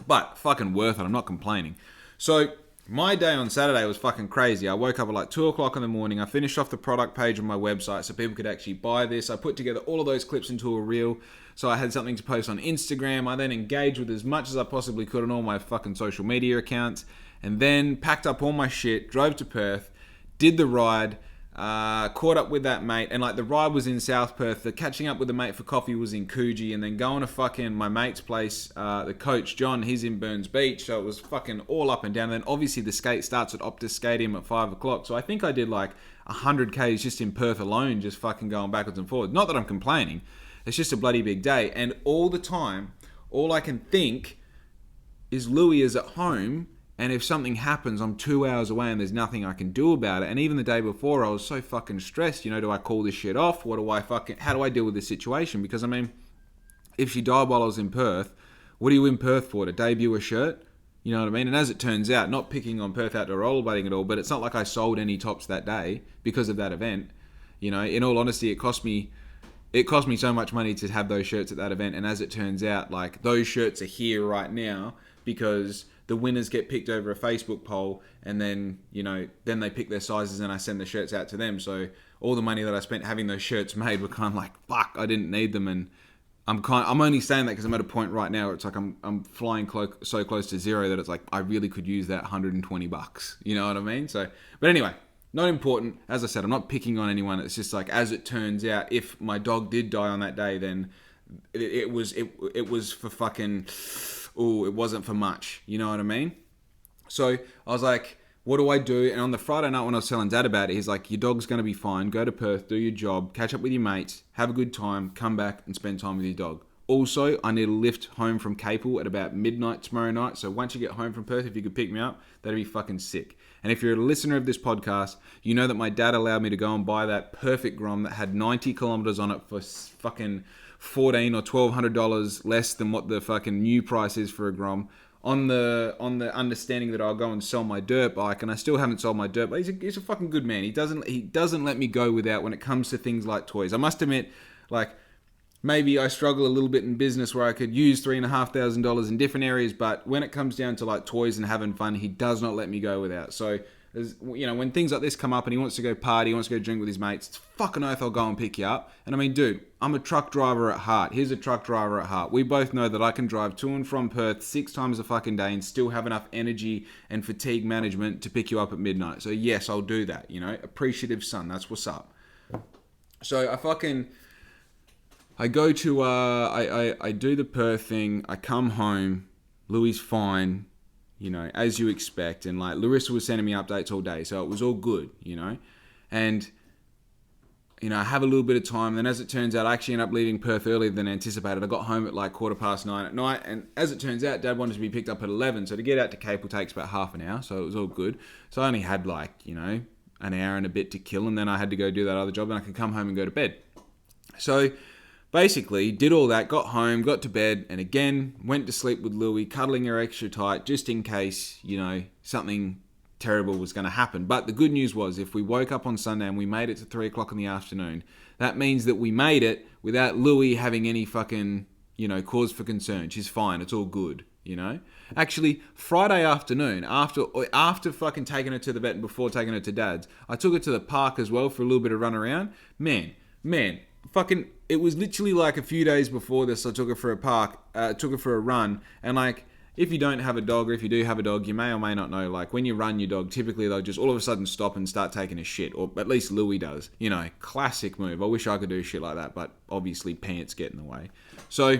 But fucking worth it. I'm not complaining. So my day on Saturday was fucking crazy. I woke up at like 2 o'clock in the morning. I finished off the product page on my website so people could actually buy this. I put together all of those clips into a reel so I had something to post on Instagram. I then engaged with as much as I possibly could on all my fucking social media accounts, and then packed up all my shit, drove to Perth, did the ride, caught up with that mate, and like the ride was in South Perth, the catching up with the mate for coffee was in Coogee, and then going to fucking my mate's place, the coach John, he's in Burns Beach, so it was fucking all up and down. And then obviously the skate starts at Optus Stadium at 5 o'clock, so I think I did like 100 Ks just in Perth alone, just fucking going backwards and forwards. Not that I'm complaining, it's just a bloody big day. And all the time, all I can think is Louis is at home, and if something happens, I'm 2 hours away and there's nothing I can do about it. And even the day before, I was so fucking stressed. You know, do I call this shit off? How do I deal with this situation? Because I mean, if she died while I was in Perth, what are you in Perth for? To debut a shirt? You know what I mean? And as it turns out, not picking on Perth Outdoor Rollerblading at all, but it's not like I sold any tops that day because of that event. You know, in all honesty, it cost me so much money to have those shirts at that event. And as it turns out, like, those shirts are here right now because the winners get picked over a Facebook poll, and then, you know, then they pick their sizes and I send the shirts out to them. So all the money that I spent having those shirts made were kind of like, fuck, I didn't need them. And I'm only saying that because I'm at a point right now where it's like I'm flying so close to zero that it's like I really could use that $120. You know what I mean? So, but anyway, not important. As I said, I'm not picking on anyone. It's just like, as it turns out, if my dog did die on that day, then it was for fucking, it wasn't for much. You know what I mean? So I was like, what do I do? And on the Friday night when I was telling Dad about it, he's like, your dog's going to be fine. Go to Perth, do your job, catch up with your mates, have a good time, come back and spend time with your dog. Also, I need a lift home from Capel at about midnight tomorrow night. So once you get home from Perth, if you could pick me up, that'd be fucking sick. And if you're a listener of this podcast, you know that my dad allowed me to go and buy that perfect Grom that had 90 kilometers on it for fucking $1,400 or $1,200 less than what the fucking new price is for a Grom, on the understanding that I'll go and sell my dirt bike. And I still haven't sold my dirt bike. He's a fucking good man. He doesn't let me go without when it comes to things like toys. I must admit, like, maybe I struggle a little bit in business where I could use $3,500 in different areas, but when it comes down to like toys and having fun, he does not let me go without. So, when things like this come up and he wants to go party, he wants to go drink with his mates, it's fucking oath I'll go and pick you up. And I mean, dude, I'm a truck driver at heart. He's a truck driver at heart. We both know that I can drive to and from Perth 6 times a fucking day and still have enough energy and fatigue management to pick you up at midnight. So yes, I'll do that, appreciative son, that's what's up. So I go to, I do the Perth thing, I come home, Louis fine, as you expect, and like Larissa was sending me updates all day, so it was all good, and, I have a little bit of time, and then as it turns out, I actually ended up leaving Perth earlier than anticipated. I got home at like 9:15 at night, and as it turns out, Dad wanted to be picked up at 11, so to get out to Capel takes about half an hour, so it was all good. So I only had like, an hour and a bit to kill, and then I had to go do that other job, and I could come home and go to bed. So basically, did all that, got home, got to bed, and again, went to sleep with Louie, cuddling her extra tight, just in case, something terrible was going to happen. But the good news was, if we woke up on Sunday and we made it to 3 o'clock in the afternoon, that means that we made it without Louie having any fucking, cause for concern. She's fine, it's all good, Actually, Friday afternoon, after fucking taking her to the vet and before taking her to Dad's, I took her to the park as well for a little bit of run around. Man, fucking, it was literally like a few days before this, I took her for a run, and like, if you don't have a dog, or if you do have a dog, you may or may not know, like, when you run your dog, typically they'll just all of a sudden stop and start taking a shit, or at least Louie does, classic move. I wish I could do shit like that, but obviously pants get in the way. So,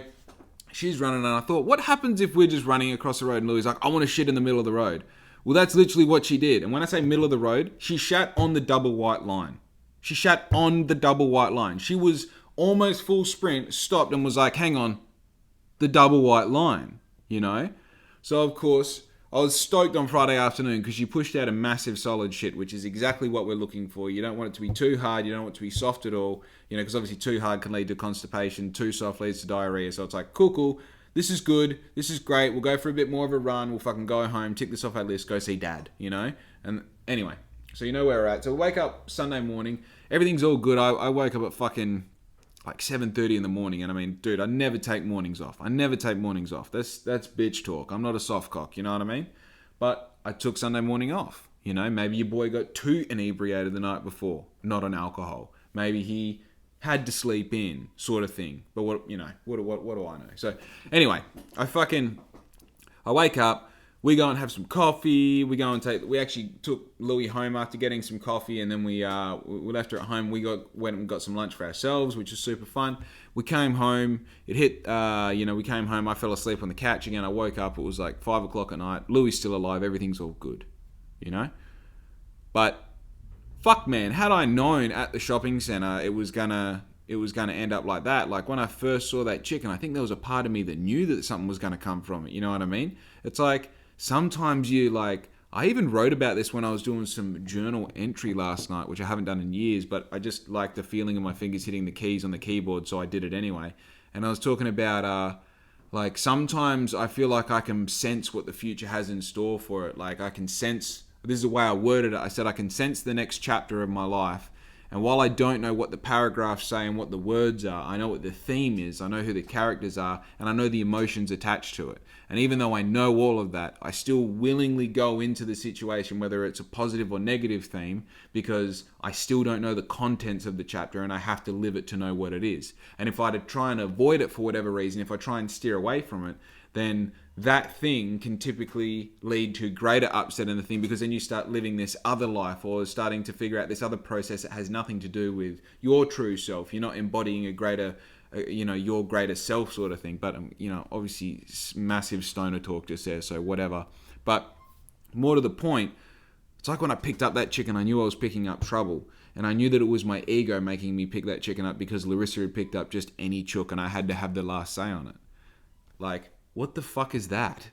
she's running, and I thought, what happens if we're just running across the road, and Louie's like, I want to shit in the middle of the road? Well, that's literally what she did, and when I say middle of the road, she shat on the double white line. She was almost full sprint, stopped and was like, hang on, the double white line, So, of course, I was stoked on Friday afternoon because she pushed out a massive solid shit, which is exactly what we're looking for. You don't want it to be too hard. You don't want it to be soft at all, because obviously too hard can lead to constipation. Too soft leads to diarrhea. So it's like, cool. This is good. This is great. We'll go for a bit more of a run. We'll fucking go home, tick this off our list, go see Dad, And anyway, so where we're at. So we wake up Sunday morning. Everything's all good. I woke up at fucking like 7:30 in the morning, and I mean, dude, I never take mornings off. That's bitch talk. I'm not a soft cock, you know what I mean? But I took Sunday morning off. Maybe your boy got too inebriated the night before, not on alcohol. Maybe he had to sleep in, sort of thing. But what do I know? So anyway, I wake up. We go and have some coffee. We actually took Louie home after getting some coffee, and then we left her at home. Went and got some lunch for ourselves, which was super fun. We came home. It hit, we came home. I fell asleep on the couch again. I woke up. It was like 5 o'clock at night. Louie's still alive. Everything's all good, But fuck, man, had I known at the shopping centre it was gonna end up like that. Like when I first saw that chicken, I think there was a part of me that knew that something was gonna come from it. You know what I mean? It's like, sometimes I even wrote about this when I was doing some journal entry last night, which I haven't done in years, but I just like the feeling of my fingers hitting the keys on the keyboard, so I did it anyway. And I was talking about, sometimes I feel like I can sense what the future has in store for it. Like I can sense, this is the way I worded it, I said I can sense the next chapter of my life. And while I don't know what the paragraphs say and what the words are, I know what the theme is, I know who the characters are, and I know the emotions attached to it. And even though I know all of that, I still willingly go into the situation, whether it's a positive or negative theme, because I still don't know the contents of the chapter and I have to live it to know what it is. And if I try and avoid it for whatever reason, if I try and steer away from it, then that thing can typically lead to greater upset in the thing, because then you start living this other life or starting to figure out this other process that has nothing to do with your true self. You're not embodying a greater, your greater self sort of thing. But, obviously massive stoner talk just there, so whatever. But more to the point, it's like when I picked up that chicken, I knew I was picking up trouble. And I knew that it was my ego making me pick that chicken up because Larissa had picked up just any chook and I had to have the last say on it. Like, what the fuck is that?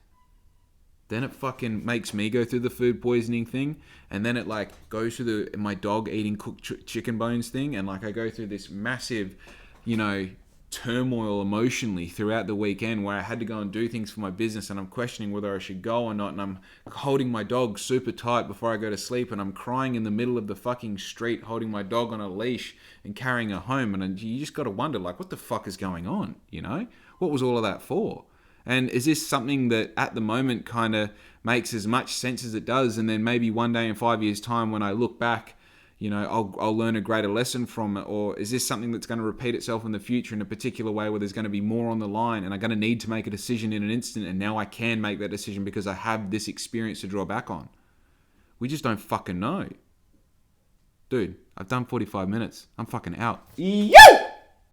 Then it fucking makes me go through the food poisoning thing, and then it goes through my dog eating cooked chicken bones thing, and I go through this massive, turmoil emotionally throughout the weekend where I had to go and do things for my business and I'm questioning whether I should go or not, and I'm holding my dog super tight before I go to sleep, and I'm crying in the middle of the fucking street holding my dog on a leash and carrying her home, and you just got to wonder, like, what the fuck is going on, you know? What was all of that for? And is this something that at the moment kind of makes as much sense as it does, and then maybe one day in 5 years' time when I look back, you know, I'll learn a greater lesson from it? Or is this something that's going to repeat itself in the future in a particular way where there's going to be more on the line and I'm going to need to make a decision in an instant, and now I can make that decision because I have this experience to draw back on? We just don't fucking know. Dude, I've done 45 minutes. I'm fucking out. Yo!